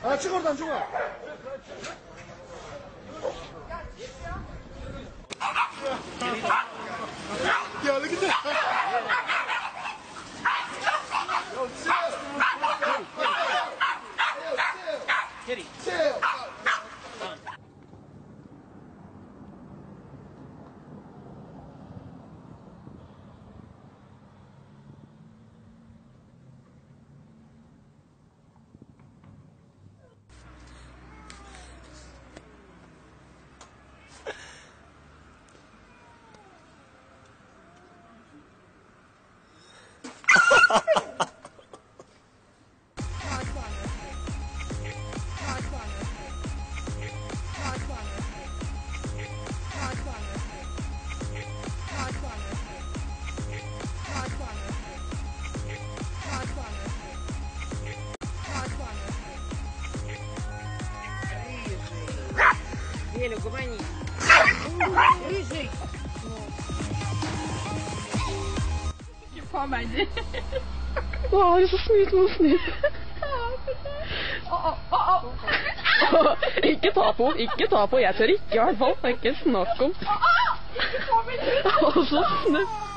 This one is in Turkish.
Ha, çık oradan, çık oradan. Gel gidelim. Kitty. Еле, гумани. Рыжий. Fan bence. Wow, det är så snyggt och snyggt. Ikke ta på, jeg tør ikke i hvert fall. Det er ikke snakk om. Så snyggt.